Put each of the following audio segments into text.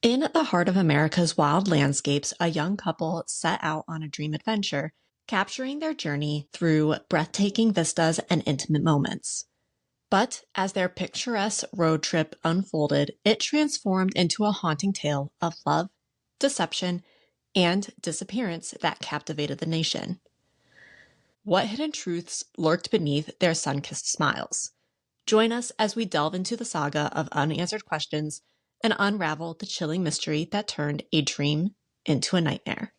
In the heart of America's wild landscapes, a young couple set out on a dream adventure, capturing their journey through breathtaking vistas and intimate moments. But as their picturesque road trip unfolded, it transformed into a haunting tale of love, deception, and disappearance that captivated the nation. What hidden truths lurked beneath their sun-kissed smiles? Join us as we delve into the saga of unanswered questions and unravel the chilling mystery that turned a dream into a nightmare.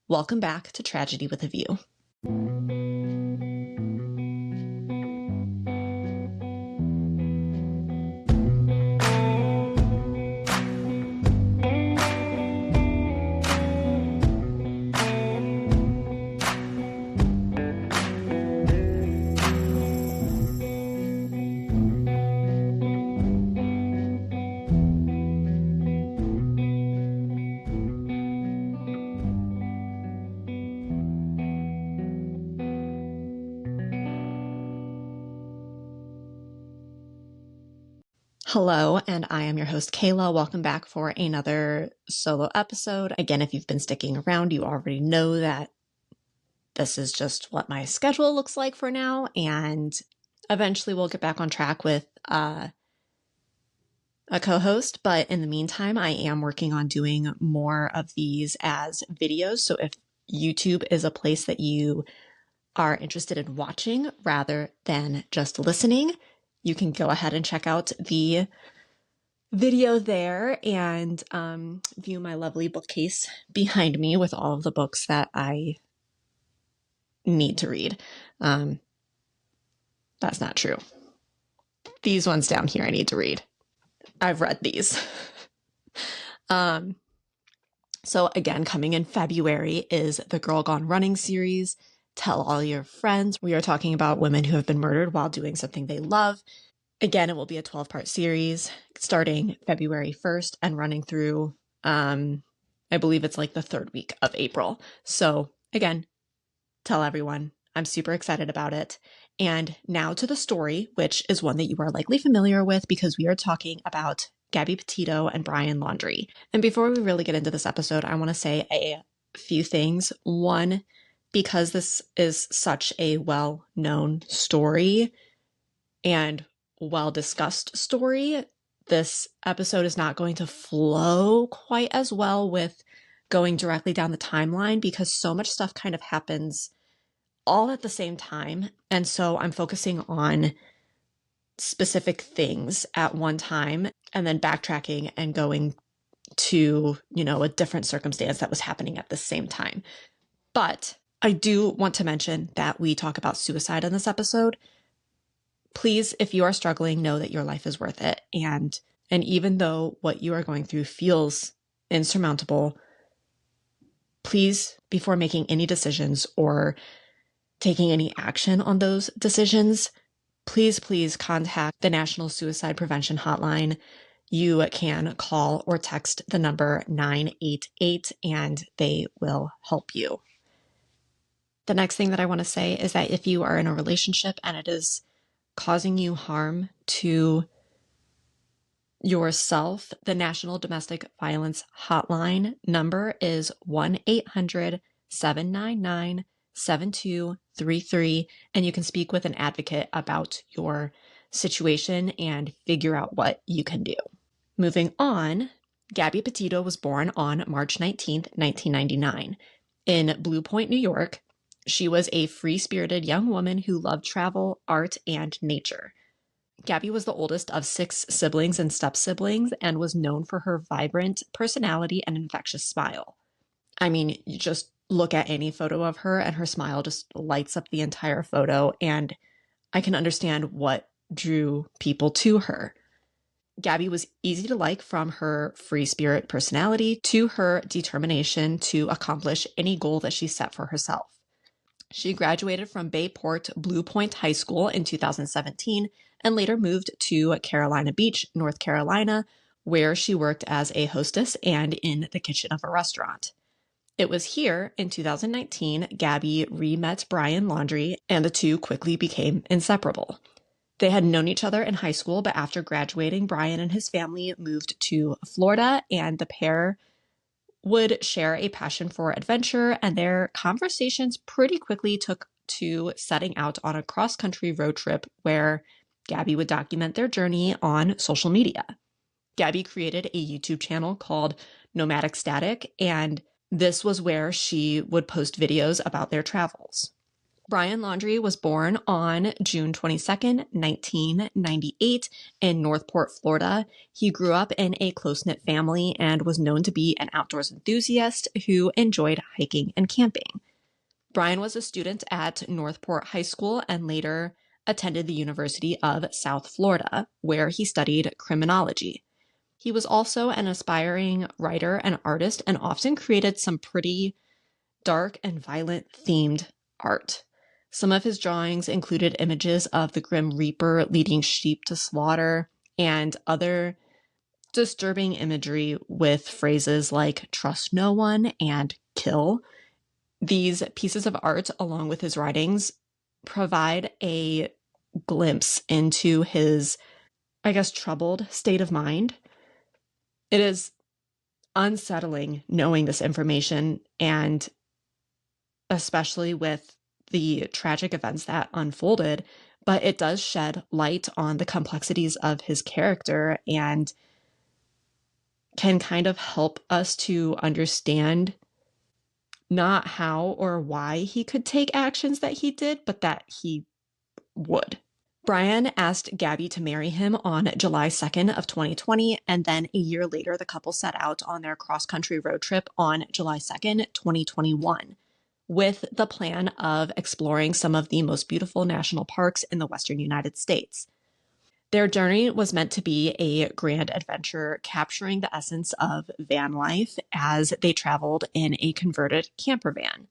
Welcome back to Tragedy with a View. Hello, and I am your host, Kayla. Welcome back for another solo episode. Again, if you've been sticking around, you already know that this is just what my schedule looks like for now, and eventually we'll get back on track with a co-host. But in the meantime, I am working on doing more of these as videos. So if YouTube is a place that you are interested in watching rather than just listening, you can go ahead and check out the video there and view my lovely bookcase behind me with all of the books that I need to read. That's not true. These ones down here I need to read. I've read these. So again, coming in February is the Girl Gone Running series. Tell all your friends. We are talking about women who have been murdered while doing something they love. Again, it will be a 12-part series starting February 1st and running through, I believe it's like the third week of April. So again, tell everyone. I'm super excited about it. And now to the story, which is one that you are likely familiar with because we are talking about Gabby Petito and Brian Laundrie. And before we really get into this episode, I want to say a few things. One, because this is such a well-known story and well-discussed story, this episode is not going to flow quite as well with going directly down the timeline because so much stuff kind of happens all at the same time. And so I'm focusing on specific things at one time and then backtracking and going to, a different circumstance that was happening at the same time. But I do want to mention that we talk about suicide in this episode. Please, if you are struggling, know that your life is worth it. And even though what you are going through feels insurmountable, please, before making any decisions or taking any action on those decisions, please contact the National Suicide Prevention Hotline. You can call or text the number 988 and they will help you. The next thing that I want to say is that if you are in a relationship and it is causing you harm to yourself, the National Domestic Violence Hotline number is 1-800-799-7233, and you can speak with an advocate about your situation and figure out what you can do. Moving on, Gabby Petito was born on March 19th, 1999, in Blue Point, New York. She was a free-spirited young woman who loved travel, art, and nature. Gabby was the oldest of 6 siblings and step-siblings and was known for her vibrant personality and infectious smile. I mean, you just look at any photo of her and her smile just lights up the entire photo, and I can understand what drew people to her. Gabby was easy to like from her free spirit personality to her determination to accomplish any goal that she set for herself. She graduated from Bayport Blue Point High School in 2017 and later moved to Carolina Beach, North Carolina, where she worked as a hostess and in the kitchen of a restaurant. It was here in 2019 Gabby re-met Brian Laundrie and the two quickly became inseparable. They had known each other in high school, but after graduating, Brian and his family moved to Florida, and the pair would share a passion for adventure, and their conversations pretty quickly took to setting out on a cross-country road trip where Gabby would document their journey on social media. Gabby created a YouTube channel called Nomadic Static, and this was where she would post videos about their travels. Brian Laundrie was born on June 22nd, 1998 in Northport, Florida. He grew up in a close-knit family and was known to be an outdoors enthusiast who enjoyed hiking and camping. Brian was a student at Northport High School and later attended the University of South Florida, where he studied criminology. He was also an aspiring writer and artist and often created some pretty dark and violent themed art. Some of his drawings included images of the Grim Reaper leading sheep to slaughter and other disturbing imagery with phrases like trust no one and kill. These pieces of art, along with his writings, provide a glimpse into his, troubled state of mind. It is unsettling knowing this information, and especially with the tragic events that unfolded, but it does shed light on the complexities of his character and can kind of help us to understand not how or why he could take actions that he did, but that he would. Brian asked Gabby to marry him on July 2nd of 2020, and then a year later, the couple set out on their cross-country road trip on July 2nd, 2021, with the plan of exploring some of the most beautiful national parks in the western United States. Their journey was meant to be a grand adventure, capturing the essence of van life as they traveled in a converted camper van.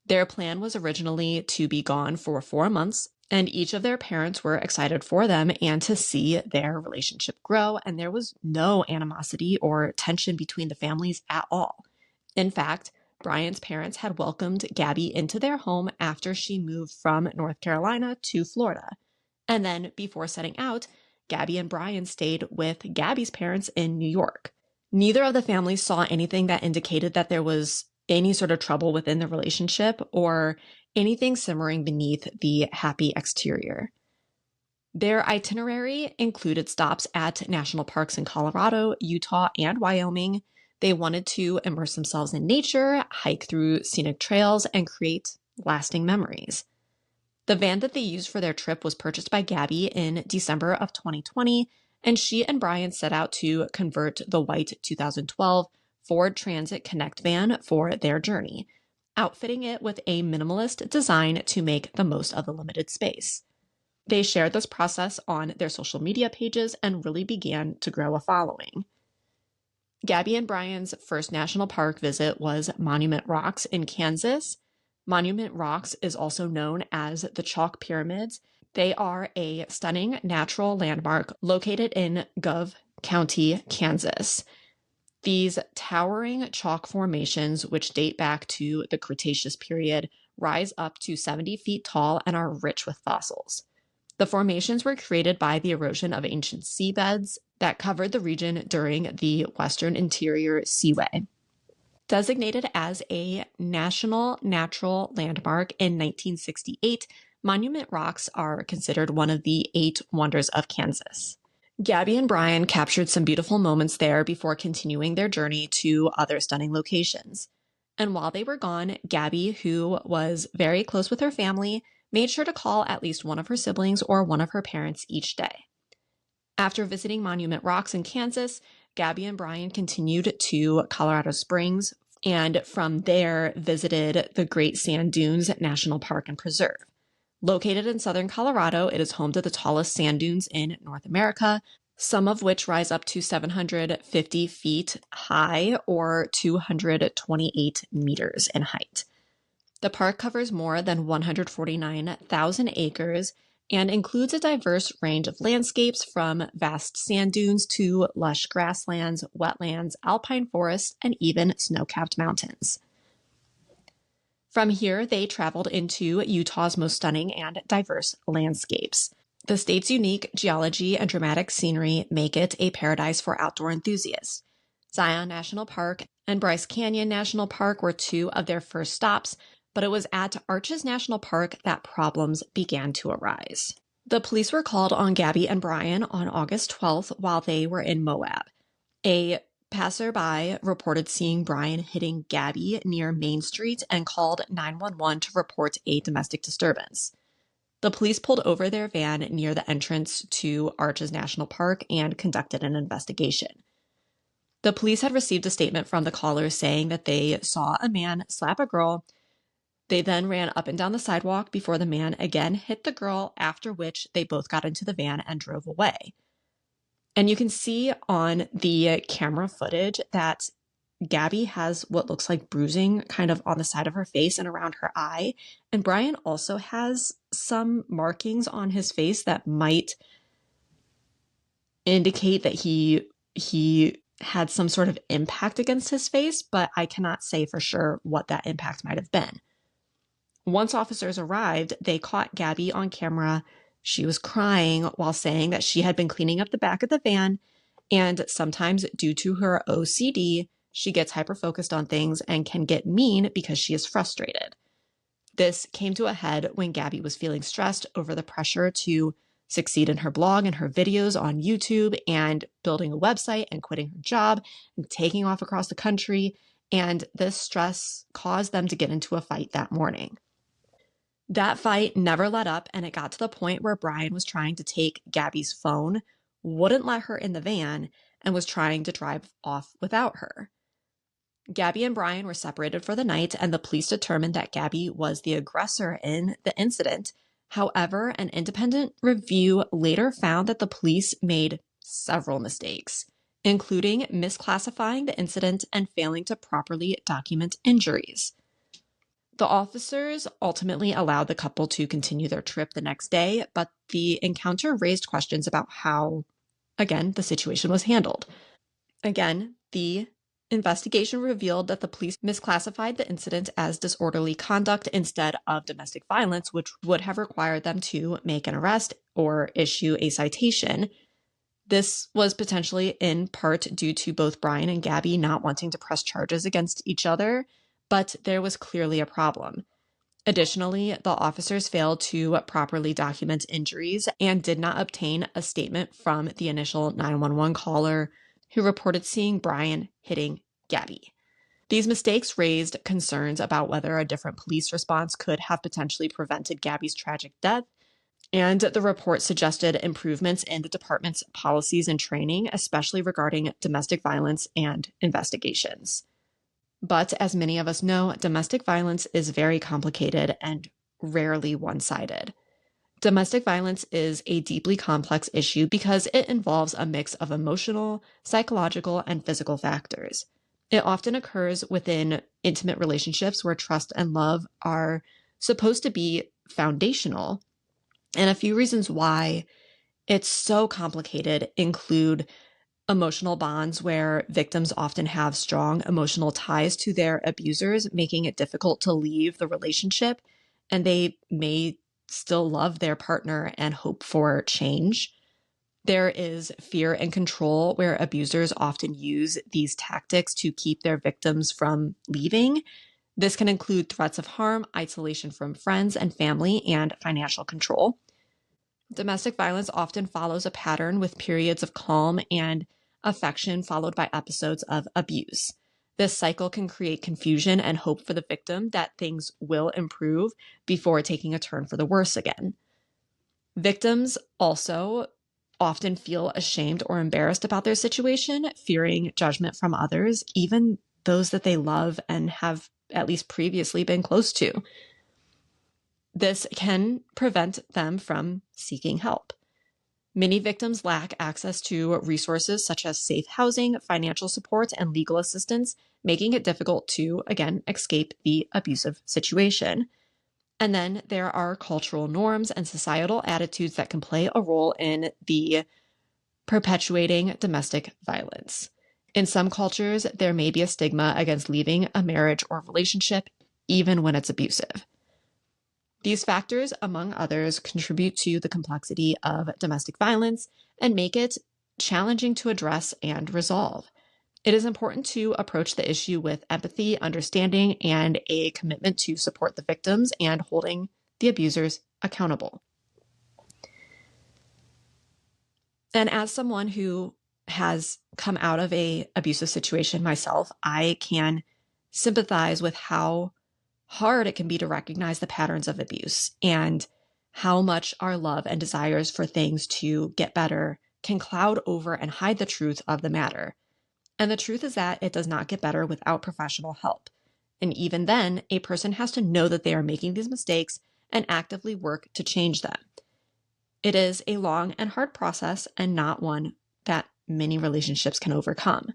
Their plan was originally to be gone for 4 months, and each of their parents were excited for them and to see their relationship grow, and there was no animosity or tension between the families at all. In fact, Brian's parents had welcomed Gabby into their home after she moved from North Carolina to Florida. And then, before setting out, Gabby and Brian stayed with Gabby's parents in New York. Neither of the families saw anything that indicated that there was any sort of trouble within the relationship or anything simmering beneath the happy exterior. Their itinerary included stops at national parks in Colorado, Utah, and Wyoming. They wanted to immerse themselves in nature, hike through scenic trails, and create lasting memories. The van that they used for their trip was purchased by Gabby in December of 2020, and she and Brian set out to convert the white 2012 Ford Transit Connect van for their journey, outfitting it with a minimalist design to make the most of the limited space. They shared this process on their social media pages and really began to grow a following. Gabby and Brian's first national park visit was Monument Rocks in Kansas. Monument Rocks is also known as the Chalk Pyramids. They are a stunning natural landmark located in Gove County, Kansas. These towering chalk formations, which date back to the Cretaceous period, rise up to 70 feet tall and are rich with fossils. The formations were created by the erosion of ancient seabeds that covered the region during the Western Interior Seaway. Designated as a National Natural Landmark in 1968, Monument Rocks are considered one of the 8 wonders of Kansas. Gabby and Brian captured some beautiful moments there before continuing their journey to other stunning locations. And while they were gone, Gabby, who was very close with her family, made sure to call at least one of her siblings or one of her parents each day. After visiting Monument Rocks in Kansas, Gabby and Brian continued to Colorado Springs, and from there visited the Great Sand Dunes National Park and Preserve. Located in southern Colorado, it is home to the tallest sand dunes in North America, some of which rise up to 750 feet high or 228 meters in height. The park covers more than 149,000 acres and includes a diverse range of landscapes from vast sand dunes to lush grasslands, wetlands, alpine forests, and even snow-capped mountains. From here, they traveled into Utah's most stunning and diverse landscapes. The state's unique geology and dramatic scenery make it a paradise for outdoor enthusiasts. Zion National Park and Bryce Canyon National Park were two of their first stops, but it was at Arches National Park that problems began to arise. The police were called on Gabby and Brian on August 12th while they were in Moab. A passerby reported seeing Brian hitting Gabby near Main Street and called 911 to report a domestic disturbance. The police pulled over their van near the entrance to Arches National Park and conducted an investigation. The police had received a statement from the caller saying that they saw a man slap a girl. They then ran up and down the sidewalk before the man again hit the girl, after which they both got into the van and drove away. And you can see on the camera footage that Gabby has what looks like bruising kind of on the side of her face and around her eye. And Brian also has some markings on his face that might indicate that he had some sort of impact against his face, but I cannot say for sure what that impact might have been. Once officers arrived, they caught Gabby on camera. She was crying while saying that she had been cleaning up the back of the van, and sometimes due to her OCD, she gets hyper-focused on things and can get mean because she is frustrated. This came to a head when Gabby was feeling stressed over the pressure to succeed in her blog and her videos on YouTube and building a website and quitting her job and taking off across the country. And this stress caused them to get into a fight that morning. That fight never let up, and it got to the point where Brian was trying to take Gabby's phone, wouldn't let her in the van, and was trying to drive off without her. Gabby and Brian were separated for the night, and the police determined that Gabby was the aggressor in the incident. However, an independent review later found that the police made several mistakes, including misclassifying the incident and failing to properly document injuries. The officers ultimately allowed the couple to continue their trip the next day, but the encounter raised questions about how, again, the situation was handled. Again, the investigation revealed that the police misclassified the incident as disorderly conduct instead of domestic violence, which would have required them to make an arrest or issue a citation. This was potentially in part due to both Brian and Gabby not wanting to press charges against each other, but there was clearly a problem. Additionally, the officers failed to properly document injuries and did not obtain a statement from the initial 911 caller who reported seeing Brian hitting Gabby. These mistakes raised concerns about whether a different police response could have potentially prevented Gabby's tragic death, and the report suggested improvements in the department's policies and training, especially regarding domestic violence and investigations. But as many of us know, domestic violence is very complicated and rarely one-sided. Domestic violence is a deeply complex issue because it involves a mix of emotional, psychological, and physical factors. It often occurs within intimate relationships where trust and love are supposed to be foundational. And a few reasons why it's so complicated include emotional bonds where victims often have strong emotional ties to their abusers, making it difficult to leave the relationship, and they may still love their partner and hope for change. There is fear and control where abusers often use these tactics to keep their victims from leaving. This can include threats of harm, isolation from friends and family, and financial control. Domestic violence often follows a pattern with periods of calm and affection followed by episodes of abuse. This cycle can create confusion and hope for the victim that things will improve before taking a turn for the worse again. Victims also often feel ashamed or embarrassed about their situation, fearing judgment from others, even those that they love and have at least previously been close to. This can prevent them from seeking help. Many victims lack access to resources such as safe housing, financial support, and legal assistance, making it difficult to, again, escape the abusive situation. And then there are cultural norms and societal attitudes that can play a role in the perpetuating domestic violence. In some cultures, there may be a stigma against leaving a marriage or relationship, even when it's abusive. These factors, among others, contribute to the complexity of domestic violence and make it challenging to address and resolve. It is important to approach the issue with empathy, understanding, and a commitment to support the victims and holding the abusers accountable. And as someone who has come out of an abusive situation myself, I can sympathize with how hard it can be to recognize the patterns of abuse and how much our love and desires for things to get better can cloud over and hide the truth of the matter. And the truth is that it does not get better without professional help. And even then, a person has to know that they are making these mistakes and actively work to change them. It is a long and hard process and not one that many relationships can overcome.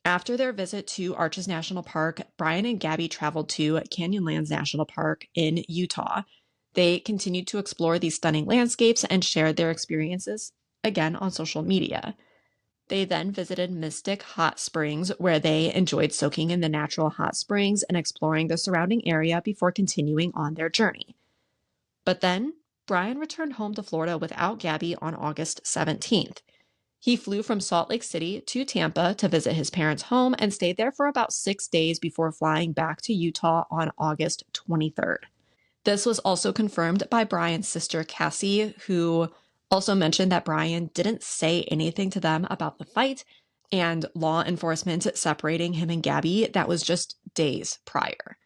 After their visit to Arches National Park, Brian and Gabby traveled to Canyonlands National Park in Utah. They continued to explore these stunning landscapes and shared their experiences, again, on social media. They then visited Mystic Hot Springs, where they enjoyed soaking in the natural hot springs and exploring the surrounding area before continuing on their journey. But then, Brian returned home to Florida without Gabby on August 17th. He flew from Salt Lake City to Tampa to visit his parents' home and stayed there for about 6 days before flying back to Utah on August 23rd. This was also confirmed by Brian's sister, Cassie, who also mentioned that Brian didn't say anything to them about the fight and law enforcement separating him and Gabby. That was just days prior.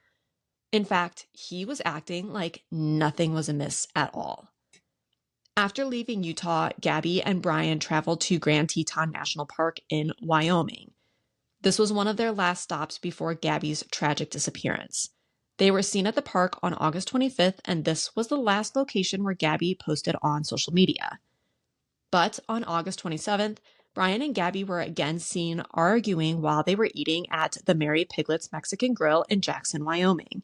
In fact, he was acting like nothing was amiss at all. After leaving Utah, Gabby and Brian traveled to Grand Teton National Park in Wyoming. This was one of their last stops before Gabby's tragic disappearance. They were seen at the park on August 25th, and this was the last location where Gabby posted on social media. But on August 27th, Brian and Gabby were again seen arguing while they were eating at the Mary Piglet's Mexican Grill in Jackson, Wyoming.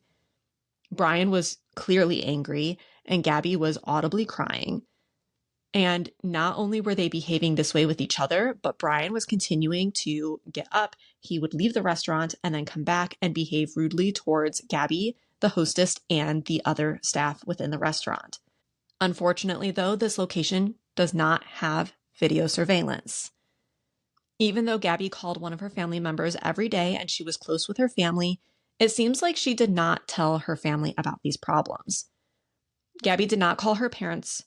Brian was clearly angry, and Gabby was audibly crying. And not only were they behaving this way with each other, but Brian was continuing to get up. He would leave the restaurant and then come back and behave rudely towards Gabby, the hostess, and the other staff within the restaurant. Unfortunately, though, this location does not have video surveillance. Even though Gabby called one of her family members every day and she was close with her family, it seems like she did not tell her family about these problems. Gabby did not call her parents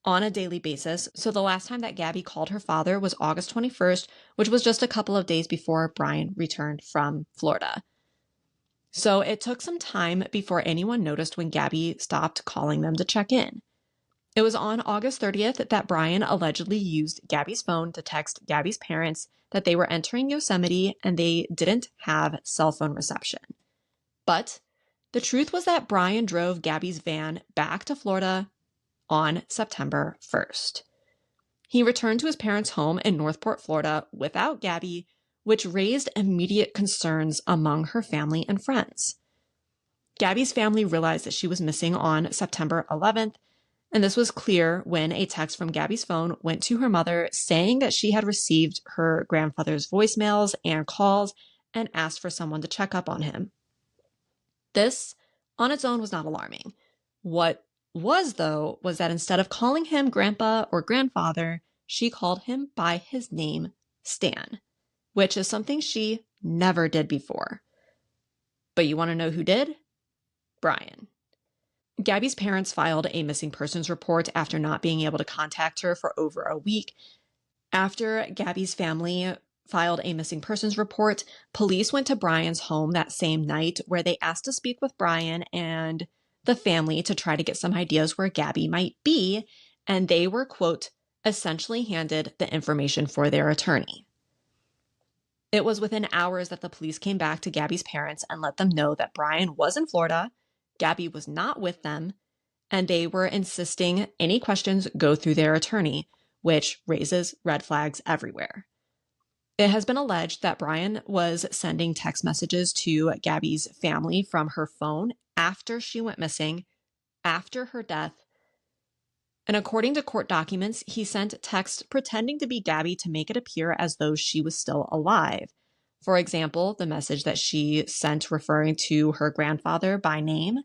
on a daily basis, so the last time that Gabby called her father was August 21st, which was just a couple of days before Brian returned from Florida. So it took some time before anyone noticed when Gabby stopped calling them to check in. It was on August 30th that Brian allegedly used Gabby's phone to text Gabby's parents that they were entering Yosemite and they didn't have cell phone reception. But the truth was that Brian drove Gabby's van back to Florida on September 1st. He returned to his parents' home in Northport, Florida without Gabby, which raised immediate concerns among her family and friends. Gabby's family realized that she was missing on September 11th, and this was clear when a text from Gabby's phone went to her mother saying that she had received her grandfather's voicemails and calls and asked for someone to check up on him. This, on its own, was not alarming. What was, though, was that instead of calling him grandpa or grandfather, she called him by his name, Stan, which is something she never did before. But you want to know who did? Brian. Gabby's parents filed a missing persons report after not being able to contact her for over a week. After Gabby's family filed a missing persons report, police went to Brian's home that same night where they asked to speak with Brian and the family to try to get some ideas where Gabby might be, and they were, quote, essentially handed the information for their attorney. It was within hours that the police came back to Gabby's parents and let them know that Brian was in Florida, Gabby was not with them, and they were insisting any questions go through their attorney, which raises red flags everywhere. It has been alleged that Brian was sending text messages to Gabby's family from her phone after she went missing, after her death. And according to court documents, he sent texts pretending to be Gabby to make it appear as though she was still alive. For example, the message that she sent referring to her grandfather by name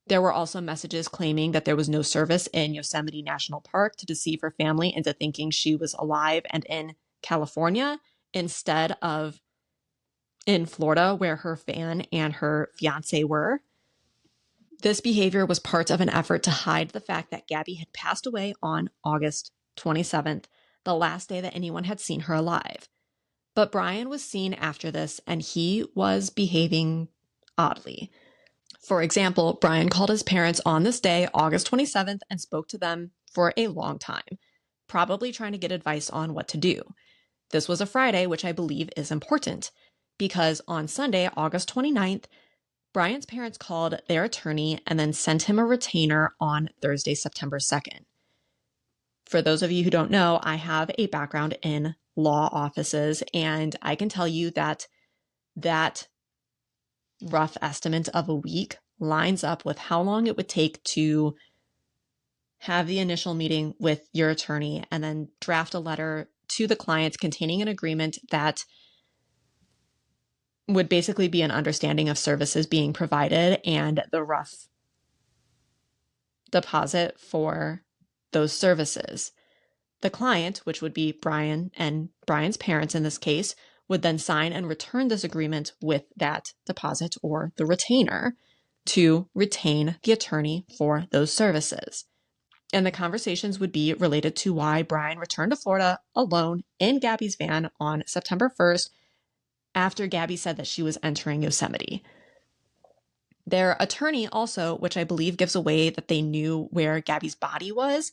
There were also messages claiming that there was no service in Yosemite National Park to deceive her family into thinking she was alive and in California instead of in Florida, where her fan and her fiancé were. This behavior was part of an effort to hide the fact that Gabby had passed away on August 27th, the last day that anyone had seen her alive. But Brian was seen after this, and he was behaving oddly. For example, Brian called his parents on this day, August 27th, and spoke to them for a long time, probably trying to get advice on what to do. This was a Friday, which I believe is important, because on Sunday, August 29th, Brian's parents called their attorney and then sent him a retainer on Thursday, September 2nd. For those of you who don't know, I have a background in law offices, and I can tell you that that rough estimate of a week lines up with how long it would take to have the initial meeting with your attorney and then draft a letter to the client containing an agreement that would basically be an understanding of services being provided and the rough deposit for those services. The client, which would be Brian and Brian's parents in this case, would then sign and return this agreement with that deposit or the retainer to retain the attorney for those services. And the conversations would be related to why Brian returned to Florida alone in Gabby's van on September 1st after Gabby said that she was entering Yosemite. Their attorney also, which I believe gives away that they knew where Gabby's body was,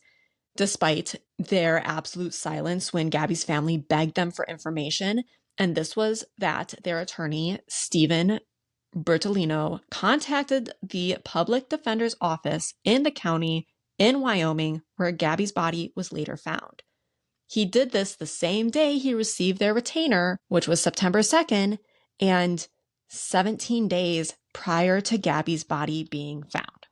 despite their absolute silence when Gabby's family begged them for information. And this was that their attorney, Stephen Bertolino, contacted the public defender's office in the county in Wyoming where Gabby's body was later found. He did this the same day he received their retainer, which was September 2nd, and 17 days prior to Gabby's body being found.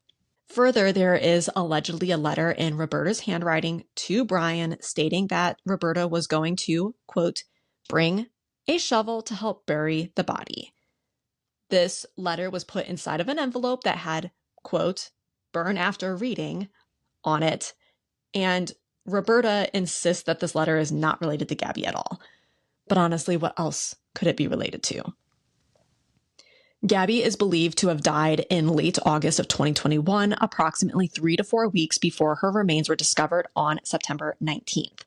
Further, there is allegedly a letter in Roberta's handwriting to Brian stating that Roberta was going to, quote, bring a shovel to help bury the body. This letter was put inside of an envelope that had, quote, burn after reading on it, and Roberta insists that this letter is not related to Gabby at all. But honestly, what else could it be related to? Gabby is believed to have died in late August of 2021, approximately 3 to 4 weeks before her remains were discovered on September 19th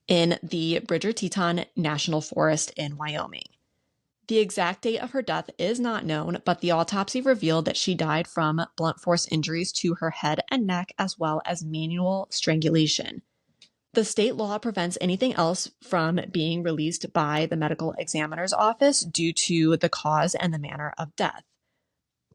in the Bridger Teton National Forest in Wyoming. The exact date of her death is not known, but the autopsy revealed that she died from blunt force injuries to her head and neck, as well as manual strangulation. The state law prevents anything else from being released by the medical examiner's office due to the cause and the manner of death.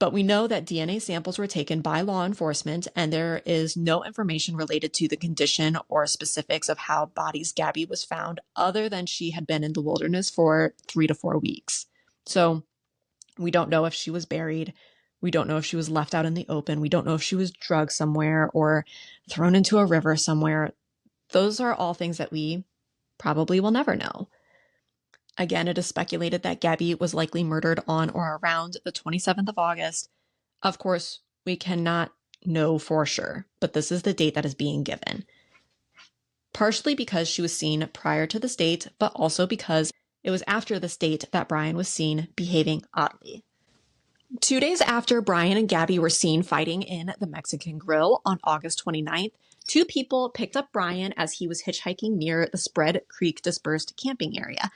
But we know that DNA samples were taken by law enforcement, and there is no information related to the condition or specifics of how bodies Gabby was found, other than she had been in the wilderness for 3 to 4 weeks. So we don't know if she was buried. We don't know if she was left out in the open. We don't know if she was drugged somewhere or thrown into a river somewhere. Those are all things that we probably will never know. Again, it is speculated that Gabby was likely murdered on or around the 27th of August. Of course, we cannot know for sure, but this is the date that is being given. Partially because she was seen prior to this date, but also because it was after this date that Brian was seen behaving oddly. 2 days after Brian and Gabby were seen fighting in the Mexican Grill on August 29th, 2 people picked up Brian as he was hitchhiking near the Spread Creek dispersed camping area.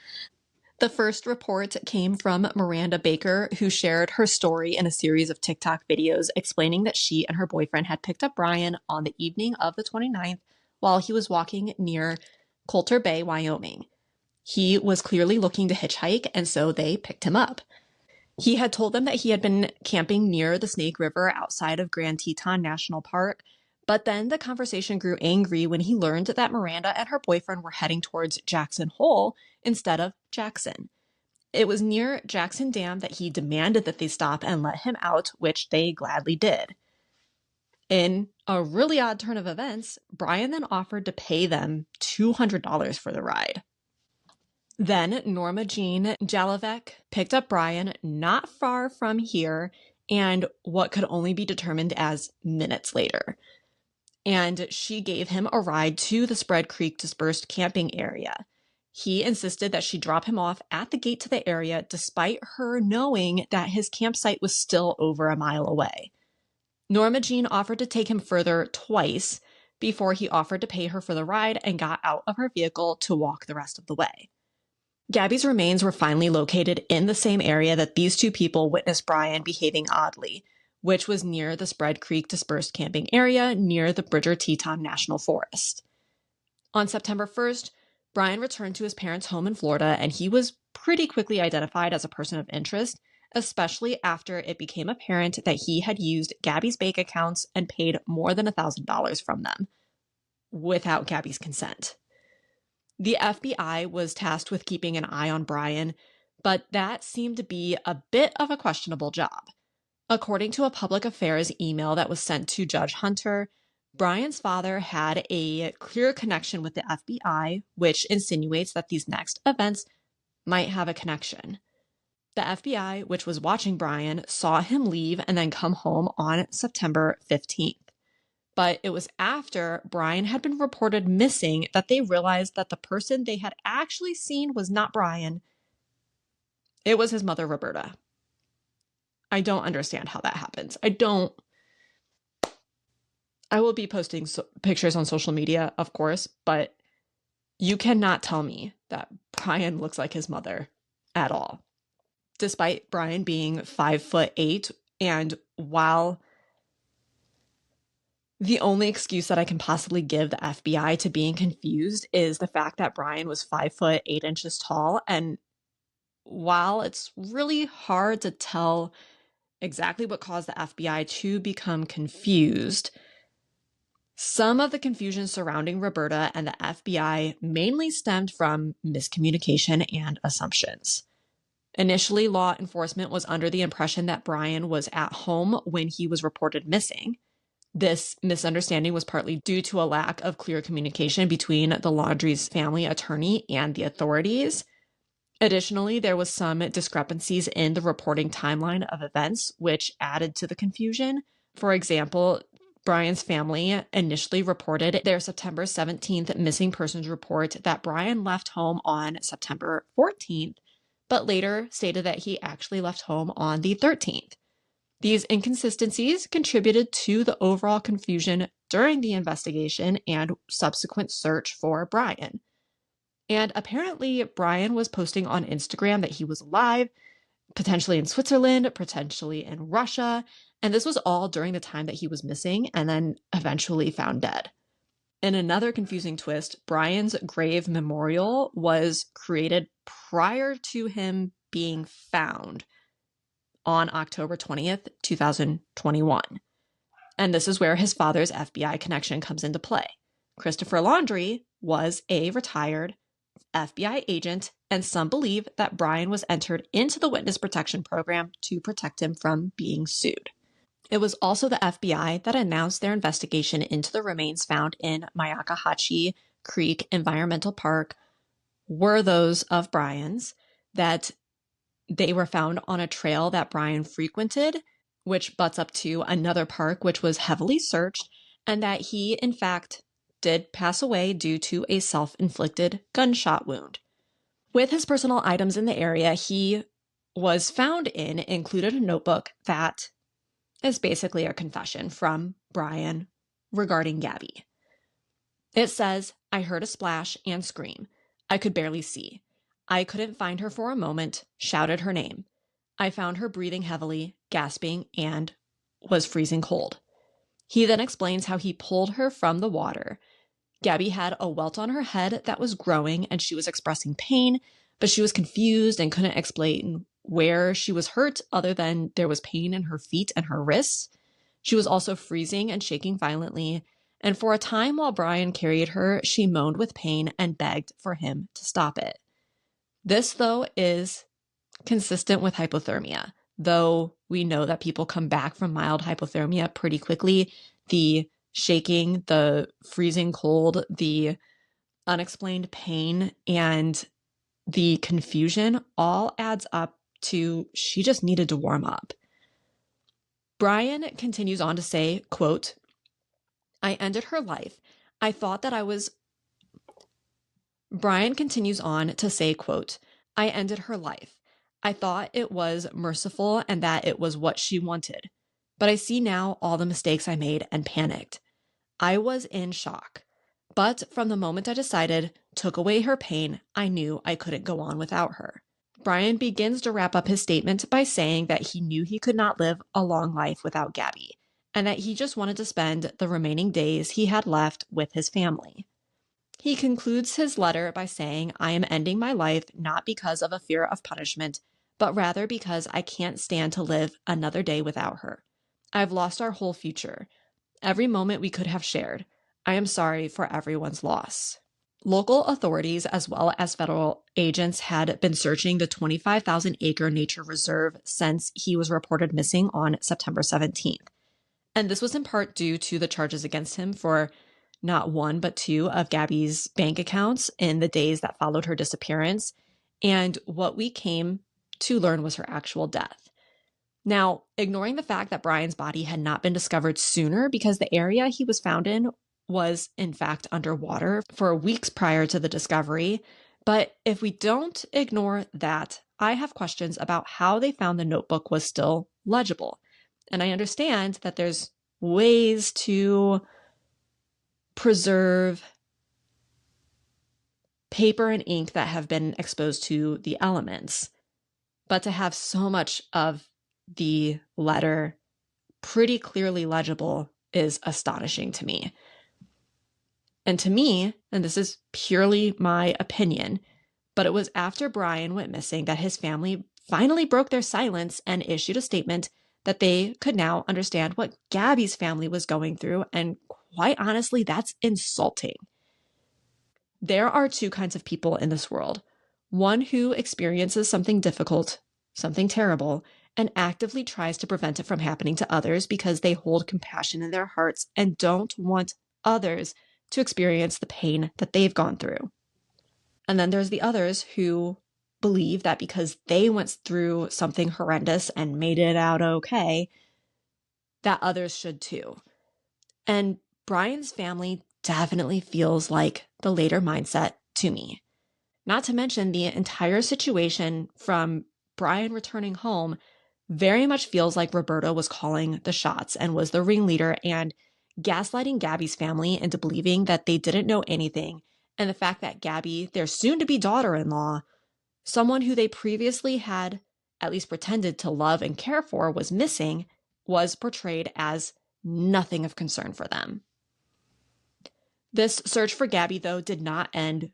The first report came from Miranda Baker, who shared her story in a series of TikTok videos explaining that she and her boyfriend had picked up Brian on the evening of the 29th while he was walking near Coulter Bay, Wyoming. He was clearly looking to hitchhike, and so they picked him up. He had told them that he had been camping near the Snake River outside of Grand Teton National Park, but then the conversation grew angry when he learned that Miranda and her boyfriend were heading towards Jackson Hole instead of Jackson. It was near Jackson Dam that he demanded that they stop and let him out, which they gladly did. In a really odd turn of events, Brian then offered to pay them $200 for the ride. Then Norma Jean Jalovec picked up Brian not far from here and what could only be determined as minutes later. And she gave him a ride to the Spread Creek dispersed camping area. He insisted that she drop him off at the gate to the area, despite her knowing that his campsite was still over a mile away. Norma Jean offered to take him further twice before he offered to pay her for the ride and got out of her vehicle to walk the rest of the way. Gabby's remains were finally located in the same area that these two people witnessed Brian behaving oddly, which was near the Spread Creek dispersed camping area near the Bridger-Teton National Forest. On September 1st, Brian returned to his parents' home in Florida, and he was pretty quickly identified as a person of interest, especially after it became apparent that he had used Gabby's bank accounts and paid more than $1,000 from them without Gabby's consent. The FBI was tasked with keeping an eye on Brian, but that seemed to be a bit of a questionable job. According to a public affairs email that was sent to Judge Hunter, Brian's father had a clear connection with the FBI, which insinuates that these next events might have a connection. The FBI, which was watching Brian, saw him leave and then come home on September 15th. But it was after Brian had been reported missing that they realized that the person they had actually seen was not Brian. It was his mother, Roberta. I don't understand how that happens. I will be posting pictures on social media, of course, but you cannot tell me that Brian looks like his mother at all. Despite Brian being 5'8", and while the only excuse that I can possibly give the FBI to being confused is the fact that Brian was 5'8" tall, and while it's really hard to tell exactly what caused the FBI to become confused, some of the confusion surrounding Roberta and the FBI mainly stemmed from miscommunication and assumptions. Initially, law enforcement was under the impression that Brian was at home when he was reported missing. This misunderstanding was partly due to a lack of clear communication between the Laundrie's family attorney and the authorities. Additionally, there was some discrepancies in the reporting timeline of events, which added to the confusion. For example, Brian's family initially reported their September 17th missing persons report that Brian left home on September 14th, but later stated that he actually left home on the 13th. These inconsistencies contributed to the overall confusion during the investigation and subsequent search for Brian. And apparently, Brian was posting on Instagram that he was alive, potentially in Switzerland, potentially in Russia, and this was all during the time that he was missing and then eventually found dead. In another confusing twist, Brian's grave memorial was created prior to him being found on October 20th, 2021. And this is where his father's FBI connection comes into play. Christopher Laundrie was a retired FBI agent, and some believe that Brian was entered into the witness protection program to protect him from being sued. It was also the FBI that announced their investigation into the remains found in Myakkahatchee Creek Environmental Park were those of Brian's, that they were found on a trail that Brian frequented, which butts up to another park which was heavily searched, and that he, in fact, did pass away due to a self-inflicted gunshot wound. With his personal items in the area he was found in included a notebook that is basically a confession from Brian regarding Gabby. It says, "I heard a splash and scream. I could barely see. I couldn't find her for a moment, shouted her name. I found her breathing heavily, gasping, and was freezing cold." He then explains how he pulled her from the water. Gabby had a welt on her head that was growing and she was expressing pain, but she was confused and couldn't explain where she was hurt other than there was pain in her feet and her wrists. She was also freezing and shaking violently, and for a time while Brian carried her, she moaned with pain and begged for him to stop it. This, though, is consistent with hypothermia, though we know that people come back from mild hypothermia pretty quickly. The shaking, the freezing cold, the unexplained pain, and the confusion all adds up to she just needed to warm up. Brian continues on to say, quote, I ended her life. I thought that I was... Brian continues on to say, quote, I ended her life. I thought it was merciful and that it was what she wanted. But I see now all the mistakes I made and panicked. I was in shock. But from the moment I decided, took away her pain, I knew I couldn't go on without her. Brian begins to wrap up his statement by saying that he knew he could not live a long life without Gabby, and that he just wanted to spend the remaining days he had left with his family. He concludes his letter by saying, I am ending my life not because of a fear of punishment, but rather because I can't stand to live another day without her. I've lost our whole future, every moment we could have shared. I am sorry for everyone's loss. Local authorities, as well as federal agents, had been searching the 25,000-acre nature reserve since he was reported missing on September 17th. And this was in part due to the charges against him for not one, but two of Gabby's bank accounts in the days that followed her disappearance. And what we came to learn was her actual death. Now, ignoring the fact that Brian's body had not been discovered sooner because the area he was found in was, in fact, underwater for weeks prior to the discovery. But if we don't ignore that, I have questions about how they found the notebook was still legible. And I understand that there's ways to preserve paper and ink that have been exposed to the elements. But to have so much of the letter pretty clearly legible is astonishing to me. And to me, and this is purely my opinion, but it was after Brian went missing that his family finally broke their silence and issued a statement that they could now understand what Gabby's family was going through. And quite honestly, that's insulting. There are two kinds of people in this world. One who experiences something difficult, something terrible, and actively tries to prevent it from happening to others because they hold compassion in their hearts and don't want others to experience the pain that they've gone through. And then there's the others who believe that because they went through something horrendous and made it out okay, that others should too. And Brian's family definitely feels like the later mindset to me. Not to mention the entire situation from Brian returning home very much feels like Roberta was calling the shots and was the ringleader and gaslighting Gabby's family into believing that they didn't know anything, and the fact that Gabby, their soon-to-be daughter-in-law, someone who they previously had at least pretended to love and care for, was missing, was portrayed as nothing of concern for them. This search for Gabby, though, did not end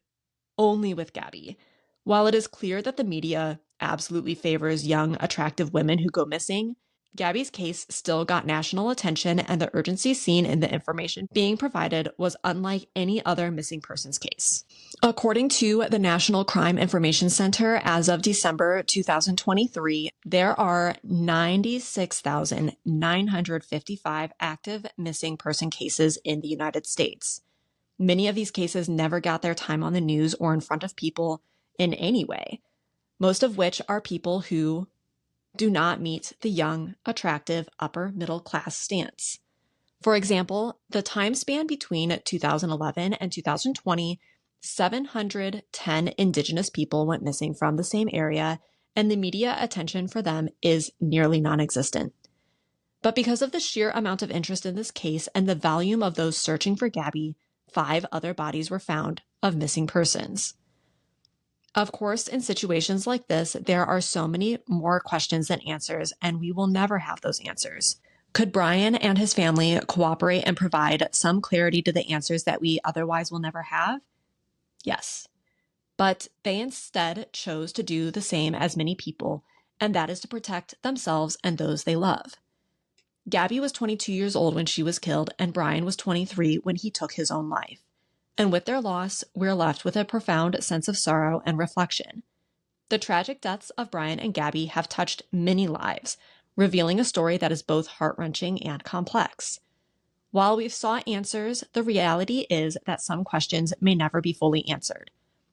only with Gabby. While it is clear that the media absolutely favors young, attractive women who go missing, Gabby's case still got national attention, and the urgency seen in the information being provided was unlike any other missing persons case. According to the National Crime Information Center, as of December 2023, there are 96,955 active missing person cases in the United States. Many of these cases never got their time on the news or in front of people in any way, most of which are people who do not meet the young, attractive, upper middle class stance. For example, the time span between 2011 and 2020, 710 Indigenous people went missing from the same area, and the media attention for them is nearly non-existent. But because of the sheer amount of interest in this case and the volume of those searching for Gabby, 5 other bodies were found of missing persons. Of course, in situations like this, there are so many more questions than answers, and we will never have those answers. Could Brian and his family cooperate and provide some clarity to the answers that we otherwise will never have? Yes. But they instead chose to do the same as many people, and that is to protect themselves and those they love. Gabby was 22 years old when she was killed, and Brian was 23 when he took his own life. And with their loss, we're left with a profound sense of sorrow and reflection. The tragic deaths of Brian and Gabby have touched many lives, revealing a story that is both heart-wrenching and complex. While we've sought answers, the reality is that some questions may never be fully answered.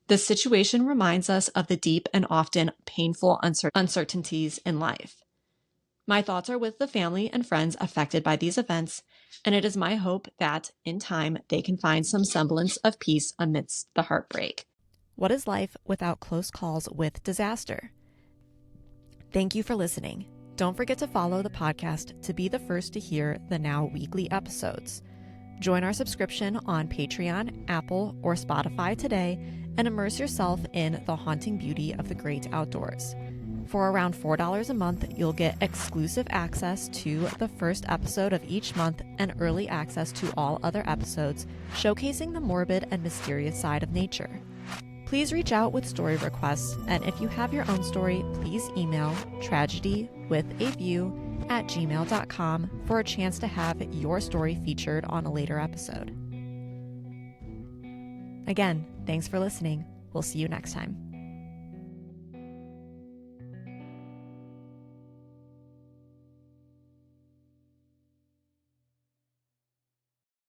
This situation reminds us of the deep and often painful uncertainties in life. My thoughts are with the family and friends affected by these events, and it is my hope that, in time, they can find some semblance of peace amidst the heartbreak. What is life without close calls with disaster? Thank you for listening. Don't forget to follow the podcast to be the first to hear the now weekly episodes. Join our subscription on Patreon, Apple, or Spotify today and immerse yourself in the haunting beauty of the great outdoors. For around $4 a month, you'll get exclusive access to the first episode of each month and early access to all other episodes, showcasing the morbid and mysterious side of nature. Please reach out with story requests, and if you have your own story, please email tragedywithAview@gmail.com for a chance to have your story featured on a later episode. Again, thanks for listening. We'll see you next time.